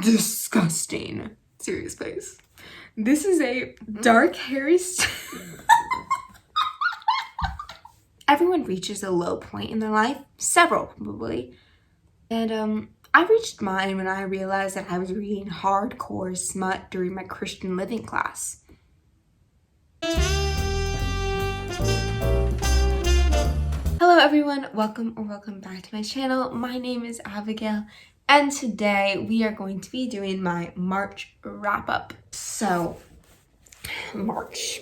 disgusting. Serious face. This is a dark, hairy Everyone reaches a low point in their life, several probably. And I reached mine when I realized that I was reading hardcore smut during my Christian living class. Hello everyone, welcome back to my channel. My name is Abigail, and today we are going to be doing my March wrap-up. So, March.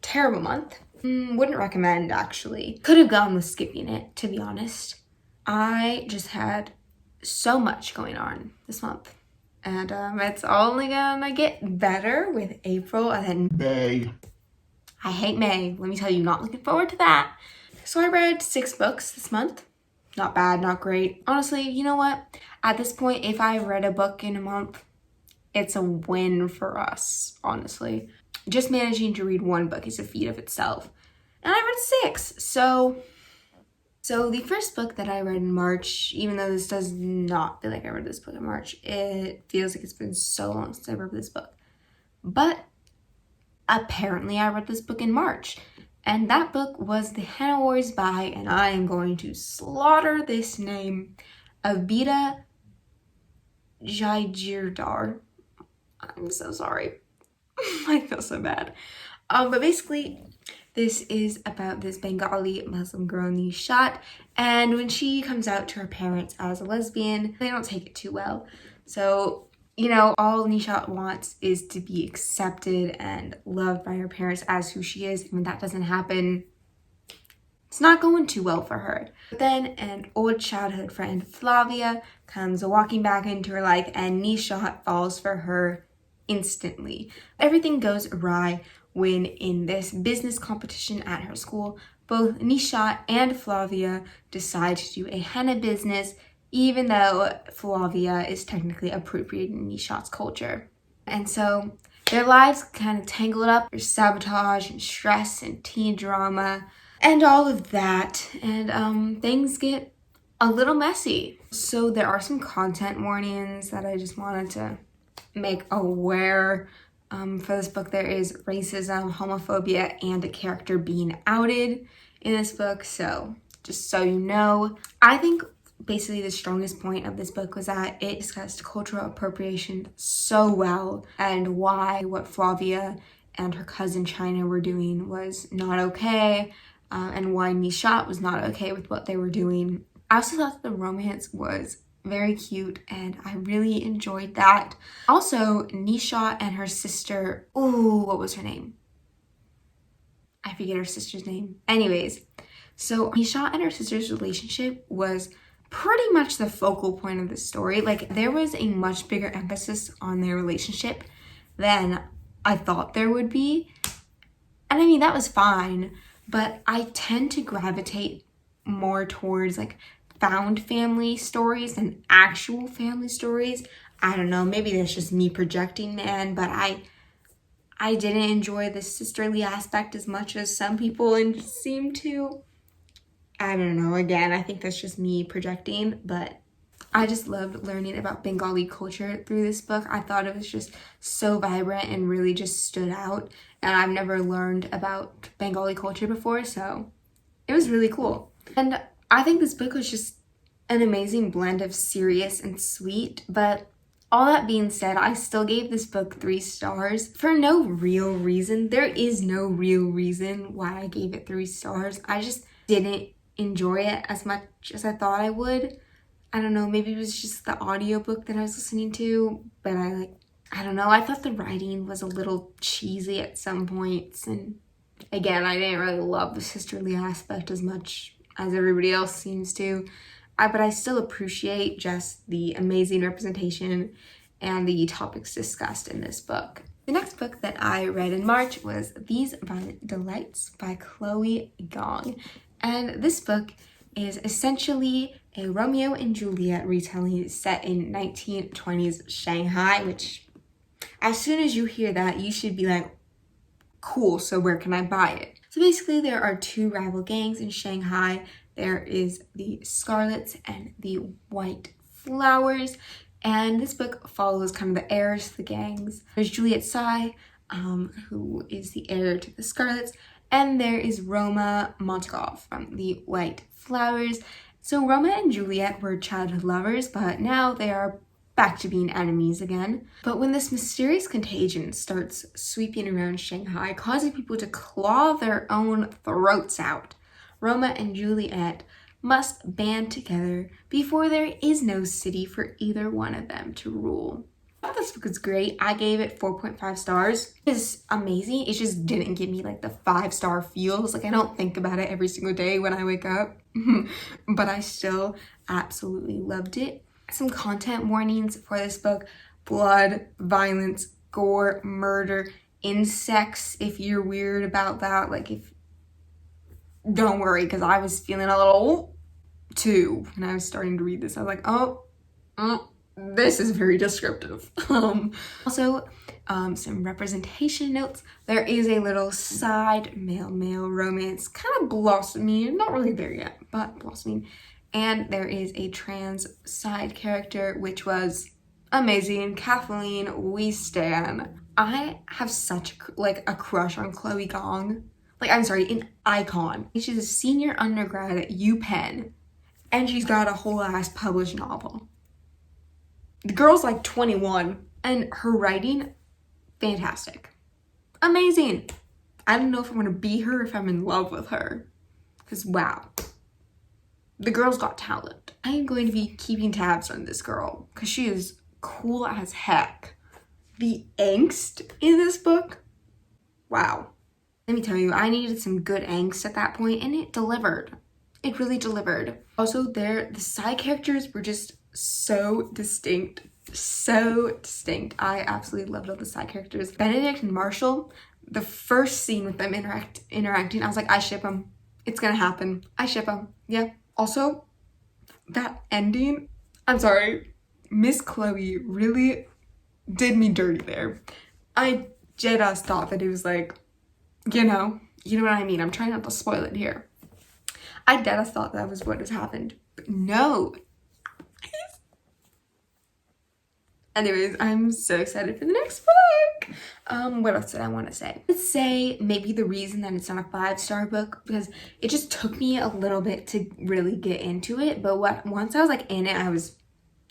Terrible month. Wouldn't recommend, actually. Could have gone with skipping it, to be honest. I just had so much going on this month. And it's only gonna get better with April and then May. I hate May. Let me tell you, not looking forward to that. So I read 6 books this month. Not bad, not great. Honestly, you know what? At this point, if I read a book in a month, it's a win for us, honestly. Just managing to read 1 book is a feat of itself. And I read 6. So the first book that I read in March, even though this does not feel like I read this book in March, it feels like it's been so long since I read this book. But apparently I read this book in March. And that book was The Hannovers by, and I am going to slaughter this name, Abita Jaigirdar. I'm so sorry. I feel so bad. But basically, this is about this Bengali Muslim girl, Nishat, and when she comes out to her parents as a lesbian, they don't take it too well. So, you know, all Nishat wants is to be accepted and loved by her parents as who she is, and when that doesn't happen, it's not going too well for her. But then an old childhood friend, Flavia, comes walking back into her life, and Nishat falls for her instantly. Everything goes awry when in this business competition at her school, both Nishat and Flavia decide to do a henna business, even though Flavia is technically appropriating Nishat's culture. And so their lives kind of tangled up. There's sabotage and stress and teen drama and all of that. And things get a little messy. So there are some content warnings that I just wanted to make aware. For this book, there is racism, homophobia, and a character being outed in this book. So just so you know, I think basically the strongest point of this book was that it discussed cultural appropriation so well, and why what Flavia and her cousin China were doing was not okay, and why Nishat was not okay with what they were doing. I also thought the romance was very cute, and I really enjoyed that. Also, Nishat and her sister, what was her name? I forget her sister's name. Anyways, so Nishat and her sister's relationship was pretty much the focal point of the story. Like, there was a much bigger emphasis on their relationship than I thought there would be. And I mean, that was fine, but I tend to gravitate more towards like found family stories than actual family stories. I don't know, maybe that's just me projecting, man, but I didn't enjoy the sisterly aspect as much as some people seem to. I don't know, again, I think that's just me projecting, but I just loved learning about Bengali culture through this book. I thought it was just so vibrant and really just stood out, and I've never learned about Bengali culture before, so it was really cool. And I think this book was just an amazing blend of serious and sweet, but all that being said, I still gave this book 3 stars for no real reason. There is no real reason why I gave it 3 stars. I just didn't enjoy it as much as I thought I would. I don't know, maybe it was just the audiobook that I was listening to, but I don't know, I thought the writing was a little cheesy at some points, and again, I didn't really love the sisterly aspect as much as everybody else seems to. But I still appreciate just the amazing representation and the topics discussed in this book. The next book that I read in March was These Violent Delights by Chloe Gong. And this book is essentially a Romeo and Juliet retelling set in 1920s Shanghai, which as soon as you hear that, you should be like, cool, so where can I buy it? So basically there are 2 rival gangs in Shanghai. There is the Scarlets and the White flowers. And this book follows kind of the heirs to the gangs. There's Juliet Sy, who is the heir to the Scarlets, and there is Roma Montague from the White Flowers. So Roma and Juliet were childhood lovers, but now they are back to being enemies again. But when this mysterious contagion starts sweeping around Shanghai, causing people to claw their own throats out, Roma and Juliet must band together before there is no city for either one of them to rule. I thought this book was great. I gave it 4.5 stars. It's amazing. It just didn't give me like the 5-star feels. Like I don't think about it every single day when I wake up, but I still absolutely loved it. Some content warnings for this book: blood, violence, gore, murder, insects. If you're weird about that, don't worry, because I was feeling a little too when I was starting to read this. I was like, oh, this is very descriptive. Also, some representation notes. There is a little side male romance kind of blossoming, not really there yet, but blossoming. And there is a trans side character, which was amazing. Kathleen, we stan. I have such a crush on Chloe Gong. An icon. She's a senior undergrad at UPenn, and she's got a whole ass published novel. The girl's like 21, and her writing, fantastic. Amazing. I don't know if I want to be her, if I'm in love with her. Because wow. The girl's got talent. I am going to be keeping tabs on this girl because she is cool as heck. The angst in this book, wow. Let me tell you, I needed some good angst at that point, and it delivered. It really delivered. Also, the side characters were just so distinct. So distinct. I absolutely loved all the side characters. Benedict and Marshall, the first scene with them interacting, I was like, I ship them. It's gonna happen. I ship them. Yeah. Also, that ending, I'm sorry, Miss Chloe really did me dirty there. I just thought that it was like, you know what I mean. I'm trying not to spoil it here. I just thought that was what has happened, but no. Anyways, I'm so excited for the next book. What else did I want to say? Let's say maybe the reason that it's not a 5-star book, because it just took me a little bit to really get into it. But once I was in it, I was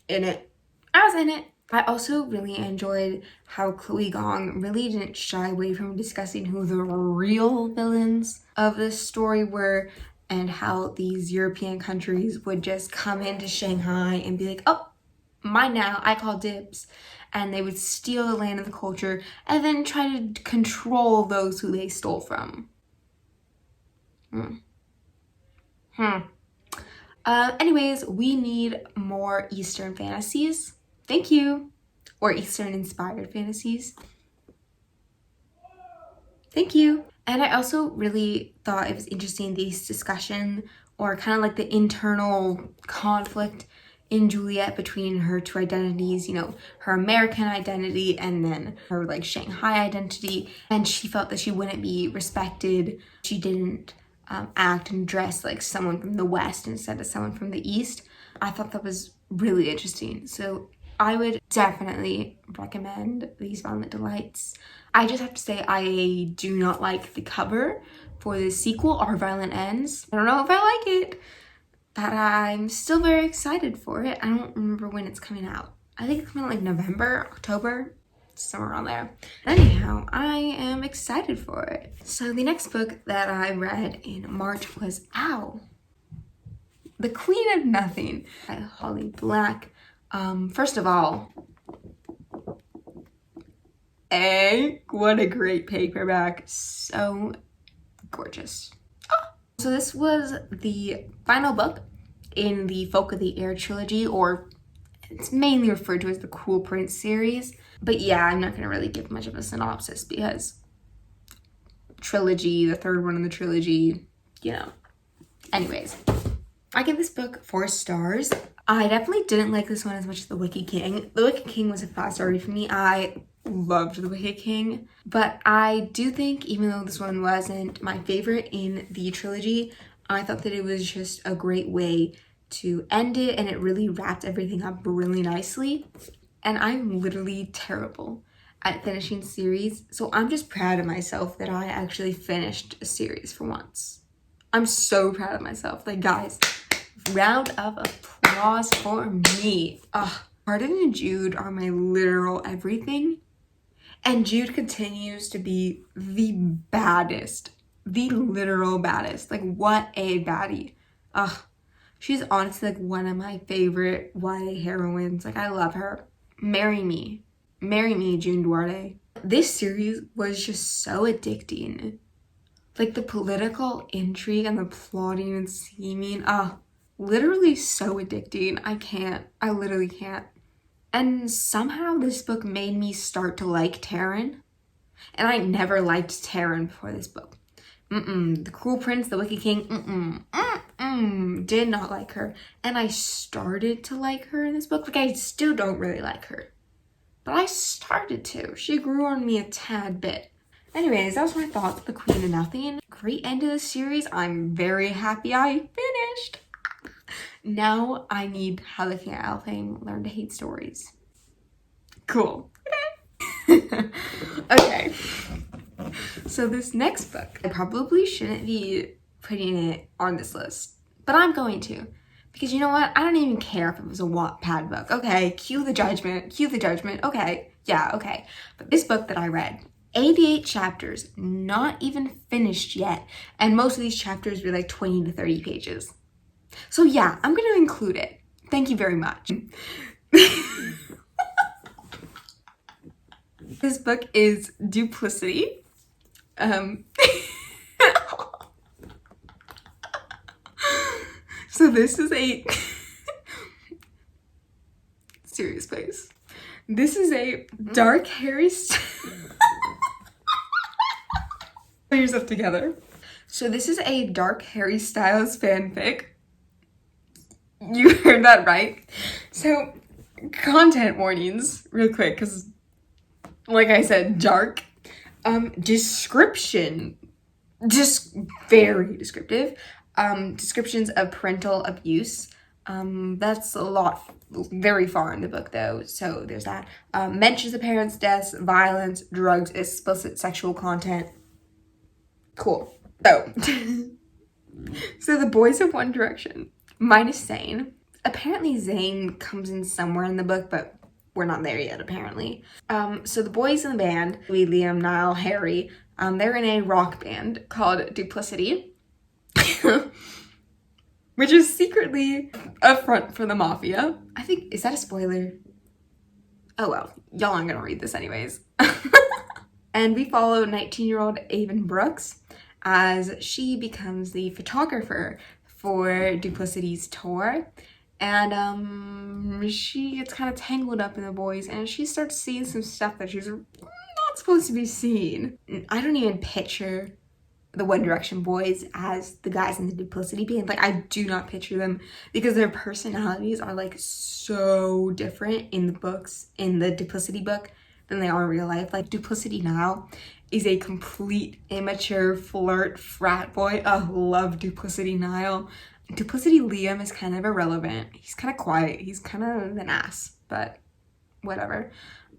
in it. I also really enjoyed how Chloe Gong really didn't shy away from discussing who the real villains of this story were, and how these European countries would just come into Shanghai and be like, oh, mine now, I call dibs. And they would steal the land and the culture and then try to control those who they stole from. Anyways, we need more Eastern fantasies. Thank you. Or Eastern inspired fantasies. Thank you. And I also really thought it was interesting, this discussion, or kind of the internal conflict in Juliet between her two identities, her American identity and then her Shanghai identity. And she felt that she wouldn't be respected. She didn't act and dress like someone from the West instead of someone from the East. I thought that was really interesting. So I would definitely recommend these Violent Delights. I just have to say I do not like the cover for the sequel, Our Violent Ends. I don't know if I like it, but I'm still very excited for it. I don't remember when it's coming out. I think it's coming out November, October, somewhere around there. Anyhow, I am excited for it. So the next book that I read in March was The Queen of Nothing by Holly Black. First of all, what a great paperback. So gorgeous. So this was the final book in the Folk of the Air trilogy, or it's mainly referred to as the Cruel Prince series. But yeah, I'm not going to really give much of a synopsis because trilogy, the third one in the trilogy, Anyways, I give this book 4 stars. I definitely didn't like this one as much as The Wicked King. The Wicked King was a 5-star read for me. I loved The Wicked King, but I do think, even though this one wasn't my favorite in the trilogy, I thought that it was just a great way to end it, and it really wrapped everything up really nicely. And I'm literally terrible at finishing series, so I'm just proud of myself that I actually finished a series for once. I'm so proud of myself. Like, guys, round of applause for me. Ugh. Arden and Jude are my literal everything. And Jude continues to be the baddest. The literal baddest. Like, what a baddie. Ugh. She's honestly like one of my favorite YA heroines. Like, I love her. Marry me. Marry me, June Duarte. This series was just so addicting. Like, the political intrigue and the plotting and scheming. Literally so addicting. I literally can't. And somehow this book made me start to like Taryn. And I never liked Taryn before this book. The Cruel Prince, the Wicked King, did not like her. And I started to like her in this book. Like, I still don't really like her. But I started to. She grew on me a tad bit. Anyways, that was my thoughts of The Queen of Nothing. Great end of the series. I'm very happy I finished. Now I need How the Cat Alfang Learned to Hate Stories. Cool. Okay. So this next book, I probably shouldn't be putting it on this list, but I'm going to. Because you know what? I don't even care if it was a Wattpad book. Okay, cue the judgment. Okay, yeah, okay. But this book that I read, 88 chapters, not even finished yet. And most of these chapters were like 20 to 30 pages. So yeah, I'm going to include it. Thank you very much. This book is Duplicity. So this is a serious face. This is a dark, hairy Put yourself together. So this is a dark, Harry Styles fanfic. You heard that right. So, content warnings, real quick, because, like I said, dark. Description, just very descriptive. Descriptions of parental abuse. That's a lot, very far in the book, though, so there's that. Mentions of parents' deaths, violence, drugs, explicit sexual content. Cool. So the boys of One Direction, minus Zayn. Apparently Zayn comes in somewhere in the book, but we're not there yet, apparently. So the boys in the band, Liam, Niall, Harry, they're in a rock band called Duplicity, which is secretly a front for the mafia. I think, is that a spoiler? Oh well, y'all aren't gonna read this anyways. And we follow 19-year-old Avon Brooks as she becomes the photographer for Duplicity's tour. And she gets kind of tangled up in the boys, and she starts seeing some stuff that she's not supposed to be seeing. I don't even picture the One Direction boys as the guys in the Duplicity band. Like, I do not picture them, because their personalities are like so different in the books, in the Duplicity book, than they are in real life. Like, Duplicity now is a complete immature flirt frat boy. Love Duplicity Niall. Duplicity Liam is kind of irrelevant. He's kind of quiet. He's kind of an ass, but whatever.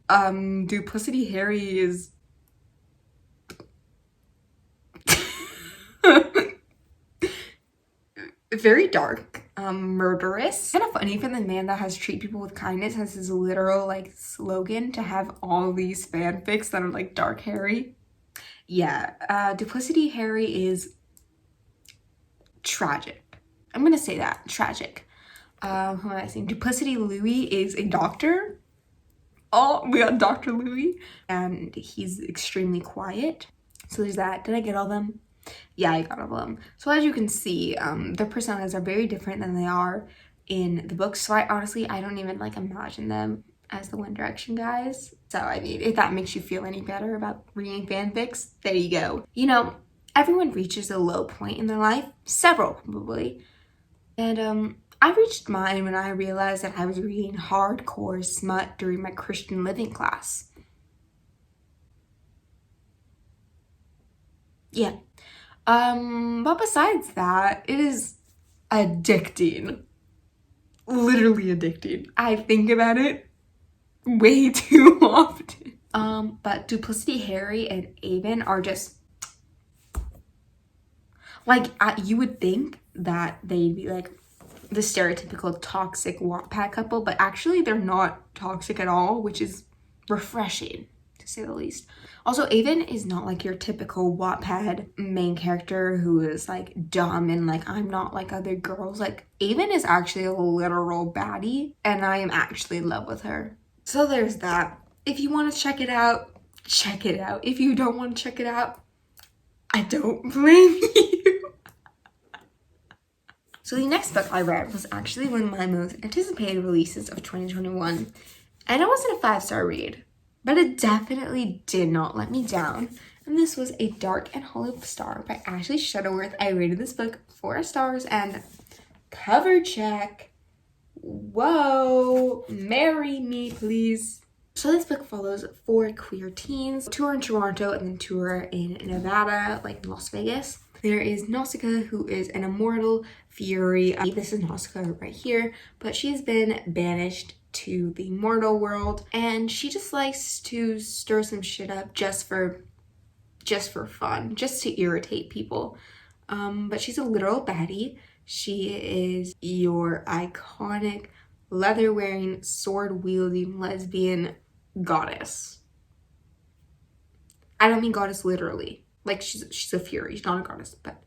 Duplicity Harry is very dark, murderous. Kind of funny for the man that has treat people with kindness as his literal like slogan to have all these fanfics that are like dark Harry. Yeah, Duplicity Harry is tragic. I'm gonna say that, tragic. Who am I saying? Duplicity Louis is a doctor. Oh, we got Dr. Louis, and he's extremely quiet. So there's that. Did I get all of them? Yeah, I got all of them. So as you can see, their personalities are very different than they are in the books. So I don't even like imagine them as the One Direction guys. So I mean, if that makes you feel any better about reading fanfics, there you go. You know, everyone reaches a low point in their life, several probably. And I reached mine when I realized that I was reading hardcore smut during my Christian living class. Yeah. But besides that, it is addicting. literally addicting. I think about it way too often. But Duplicity, Harry, and Avon are just like, you would think that they'd be like the stereotypical toxic Wattpad couple, but actually they're not toxic at all, which is refreshing to say the least. Also, Avon is not like your typical Wattpad main character who is like dumb and like, I'm not like other girls. Like, Avon is actually a literal baddie, and I am actually in love with her. So there's that. If you want to check it out, check it out. If you don't want to check it out, I don't blame you. So the next book I read was actually one of my most anticipated releases of 2021. And it wasn't a 5-star read, but it definitely did not let me down. And this was A Dark and Hollow Star by Ashley Shuttleworth. I rated this book 4 stars and cover check. Whoa, marry me, please. So this book follows 4 queer teens, 2 are in Toronto and then 2 are in Nevada, like Las Vegas. There is Nausicaa, who is an immortal fury. This is Nausicaa right here, but she's been banished to the mortal world, and she just likes to stir some shit up just for fun, just to irritate people. But she's a literal baddie. She is your iconic leather-wearing, sword-wielding lesbian goddess. I don't mean goddess literally. Like, she's a fury, she's not a goddess, but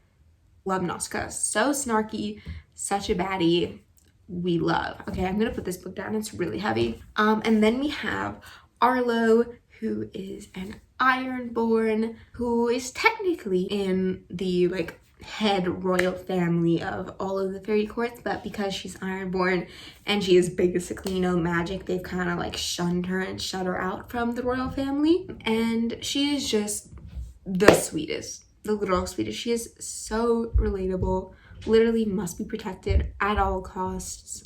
love Nausicaa. So snarky, such a baddie. We love. Okay, I'm gonna put this book down, it's really heavy. And then we have Arlo, who is an Ironborn, who is technically in the like head royal family of all of the fairy courts, but because she's Ironborn and she is basically no magic, they've kind of like shunned her and shut her out from the royal family. And she is just the sweetest, the literal sweetest. She is so relatable, literally must be protected at all costs.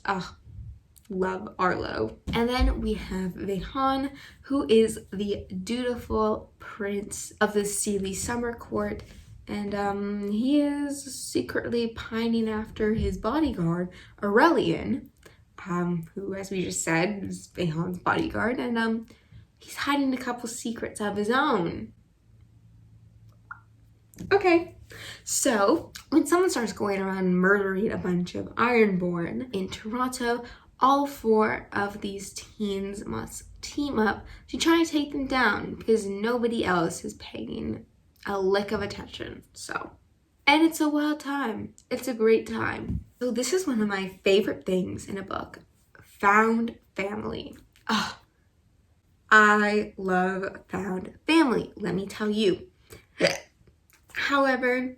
Love Arlo. And then we have Vehan, who is the dutiful prince of the Sealy summer court, and he is secretly pining after his bodyguard, Aurelian, who, as we just said, is Vehan's bodyguard, and he's hiding a couple secrets of his own. Okay, so when someone starts going around murdering a bunch of Ironborn in Toronto, all 4 of these teens must team up to try and take them down because nobody else is paying a lick of attention. So, and it's a wild time. It's a great time. So this is one of my favorite things in a book, found family. I love found family, let me tell you. However,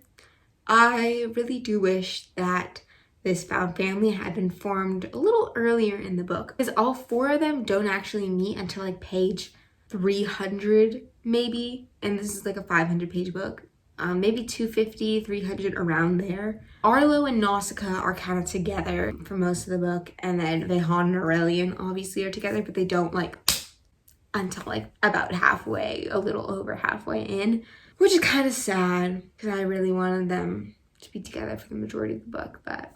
I really do wish that this found family had been formed a little earlier in the book, because all 4 of them don't actually meet until like page 300 maybe, and this is like a 500-page book. Maybe 250, 300, around there. Arlo and Nausicaa are kind of together for most of the book, and then Vehan and Aurelian obviously are together, but they don't like until like about halfway, a little over halfway in, which is kind of sad because I really wanted them to be together for the majority of the book. But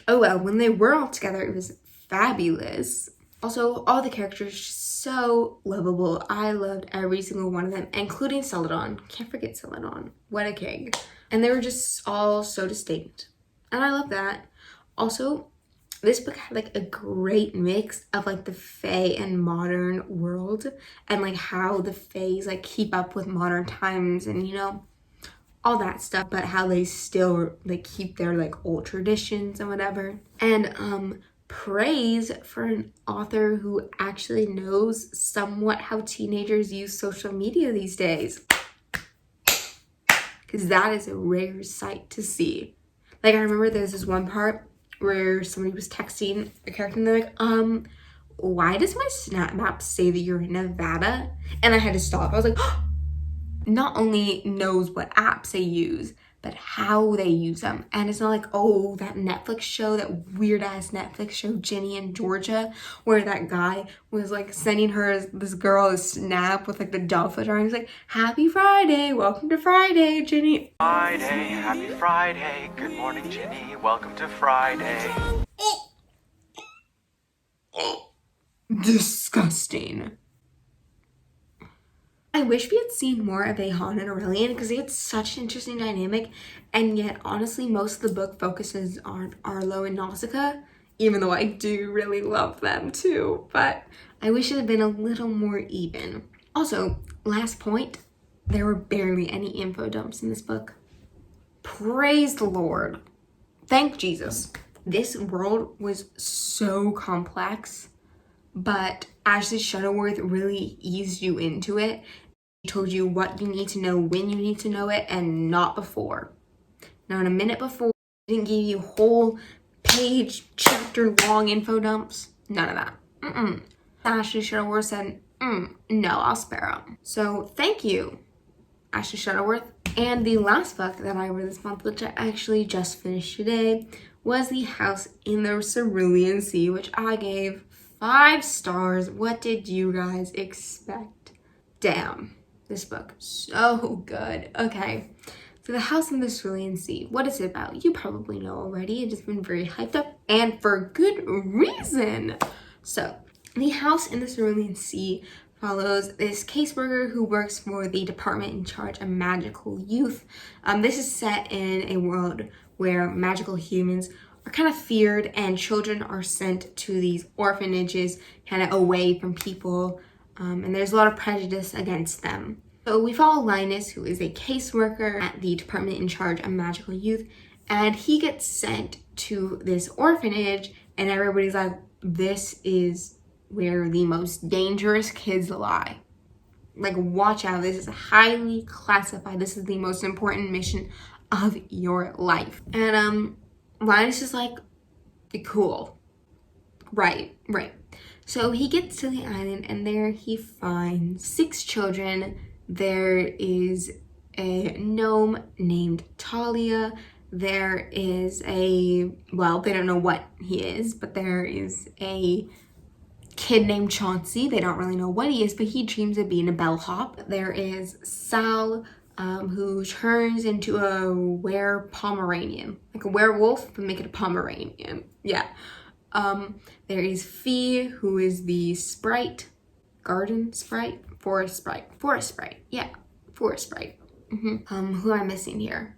oh well, when they were all together, it was fabulous. Also, all the characters so lovable. I loved every single one of them, including Celadon. Can't forget Celadon. What a king. And they were just all so distinct, and I love that. Also, this book had like a great mix of like the Fae and modern world, and like how the Faes like keep up with modern times and, you know, all that stuff, but how they still like keep their like old traditions and whatever. And praise for an author who actually knows somewhat how teenagers use social media these days, because that is a rare sight to see. Like, I remember there's this one part where somebody was texting a character and they're like, why does my snap map say that you're in Nevada? And I had to stop. I was like, not only knows what apps they use, but how they use them. And it's not like, oh, that Netflix show, that weird ass Netflix show, Ginny in Georgia, where that guy was like sending her, this girl, a snap with like the dolphin drawings, like, happy Friday, welcome to Friday, Ginny. Friday, happy Friday, good morning, Ginny, welcome to Friday. disgusting. I wish we had seen more of Ahan and Aurelian because they had such an interesting dynamic, and yet honestly most of the book focuses on Arlo and Nausicaa, even though I do really love them too, but I wish it had been a little more even. Also, last point, there were barely any info dumps in this book. Praise the Lord. Thank Jesus. This world was so complex, but Ashley Shuttleworth really eased you into it. He told you what you need to know when you need to know it, and not before. Not a minute before. He didn't give you whole page, chapter long info dumps. None of that. Ashley Shuttleworth said, no, I'll spare him. So thank you, Ashley Shuttleworth. And the last book that I read this month, which I actually just finished today, was The House in the Cerulean Sea, which I gave 5 stars. What did you guys expect? Damn, this book, so good. Okay, so The House in the Cerulean Sea, what is it about? You probably know already. It has been very hyped up, and for good reason. So, The House in the Cerulean Sea follows this caseworker who works for the department in charge of magical youth. This is set in a world where magical humans are kind of feared, and children are sent to these orphanages kind of away from people, and there's a lot of prejudice against them. So we follow Linus, who is a caseworker at the department in charge of magical youth, and he gets sent to this orphanage, and everybody's like, this is where the most dangerous kids lie. Like, watch out, this is highly classified. This is the most important mission of your life. And Linus is like, cool. Right. So he gets to the island, and there he finds 6 children. There is a gnome named Talia. There is well, they don't know what he is, but there is a kid named Chauncey. They don't really know what he is, but he dreams of being a bellhop. There is Sal, who turns into a Pomeranian, like a werewolf, but make it a Pomeranian. Yeah. There is Fee, who is the sprite, garden sprite, forest sprite. Yeah, forest sprite. Who am I missing here?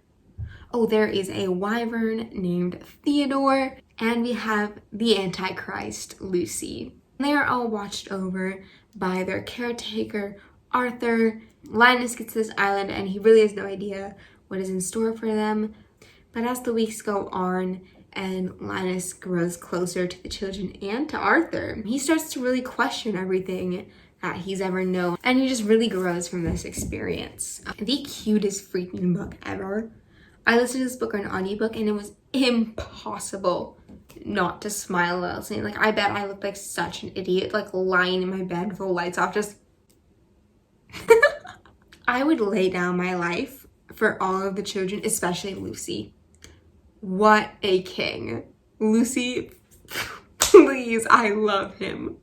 Oh, there is a wyvern named Theodore, and we have the Antichrist, Lucy. They are all watched over by their caretaker, Arthur. Linus gets to this island, and he really has no idea what is in store for them. But as the weeks go on, and Linus grows closer to the children and to Arthur, he starts to really question everything that he's ever known, and he just really grows from this experience. The cutest freaking book ever. I listened to this book on an audiobook, and it was impossible not to smile while listening. Like, I bet I looked like such an idiot, like lying in my bed with the lights off, just I would lay down my life for all of the children, especially Lucy. What a king. Lucy, please, I love him.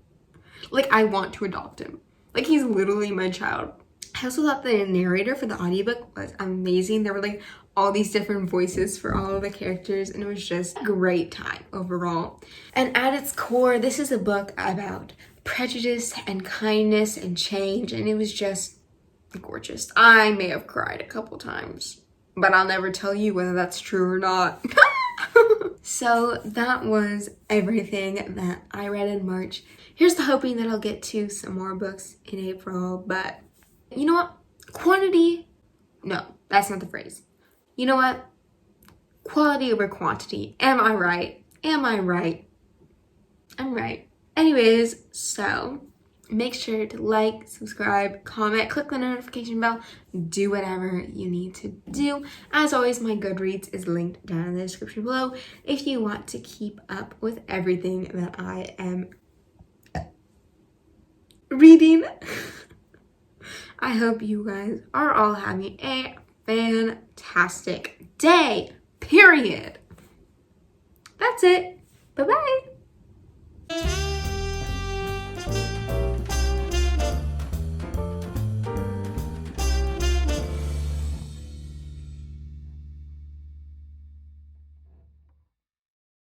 Like, I want to adopt him. Like, he's literally my child. I also thought the narrator for the audiobook was amazing. There were like all these different voices for all of the characters, and it was just a great time overall. And at its core, this is a book about prejudice and kindness and change, and it was just gorgeous. I may have cried a couple times, but I'll never tell you whether that's true or not. So that was everything that I read in March. Here's to hoping that I'll get to some more books in April, but you know what? Quantity, no, that's not the phrase. You know what? Quality over quantity. Am I right? Am I right? I'm right. Anyways, so make sure to like, subscribe, comment, click the notification bell, do whatever you need to do. As always, my Goodreads is linked down in the description below if you want to keep up with everything that I am reading. I hope you guys are all having a fantastic day, period. That's it. Bye-bye.